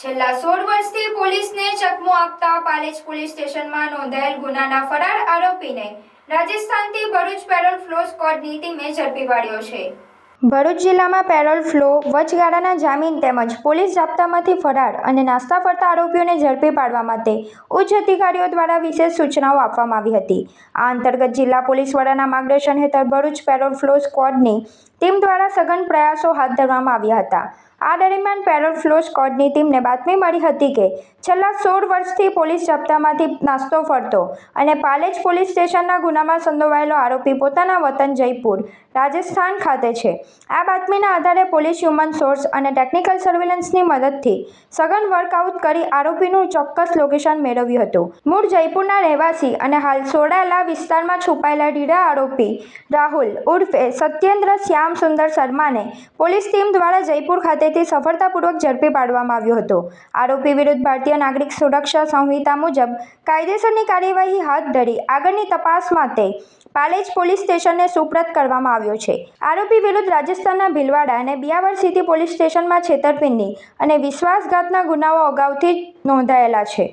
છેલ્લા 16 વર્ષથી પોલીસને ચકમો આપતા પાલેજ પોલીસ સ્ટેશનમાં નોંધાયેલ ગુનાના ફરાર આરોપીને રાજસ્થાનથી ભરૂચ પેરોલ ફ્લો સ્ક્વોડની ટીમે ઝડપી પાડ્યો છે। ભરૂચ જિલ્લામાં પેરોલ ફ્લો વચગાળાના જામીન તેમજ પોલીસ જાપ્તામાંથી ફરાર અને નાસ્તા ફરતા આરોપીઓને ઝડપી પાડવા માટે ઉચ્ચ અધિકારીઓ દ્વારા વિશેષ સૂચનાઓ આપવામાં આવી હતી। આ અંતર્ગત જિલ્લા પોલીસ વડાના માર્ગદર્શન હેઠળ ભરૂચ પેરોલ ફ્લો સ્ક્વોડની ટીમ દ્વારા સઘન પ્રયાસો હાથ ધરવામાં આવ્યા હતા। આ દરમિયાન પેરોલ ફ્લો સ્ક્વોડની ટીમને બાતમી મળી હતી કે છેલ્લા 16 વર્ષથી પોલીસ જાપ્તામાંથી નાસ્તો ફરતો અને પાલેજ પોલીસ સ્ટેશનના ગુનામાં સંડોવાયેલો આરોપી પોતાના વતન જયપુર રાજસ્થાન ખાતે છે। આ બાતમીના આધારે પોલીસ હ્યુમન સોર્સ અને ટેકનિકલ સર્વેલન્સની મદદથી સઘન વર્કઆઉટ કરી આરોપીનું ચોક્કસ લોકેશન મેળવ્યું હતું। મૂળ જયપુરના રહેવાસી અને હાલ સોડાલા વિસ્તારમાં છુપાયેલા રીઢા આરોપી રાહુલ ઉર્ફે સત્યેન્દ્ર શ્યામ સુંદર શર્માને પોલીસ ટીમ દ્વારા જયપુર ખાતેથી સફળતાપૂર્વક ઝડપી પાડવામાં આવ્યો હતો। આરોપી વિરુદ્ધ ભારતીય નાગરિક સુરક્ષા સંહિતા મુજબ કાયદેસરની કાર્યવાહી હાથ ધરી આગળની તપાસ માટે પાલેજ પોલીસ સ્ટેશનને સુપ્રત કરવામાં આવ્યો છે। આરોપી વિરુદ્ધ રાજસ્થાનના ભીલવાડા અને બિયાવર સિટી પોલીસ સ્ટેશનમાં છેતરપિંડી અને વિશ્વાસઘાતના ગુનાઓ અગાઉથી નોંધાયેલા છે।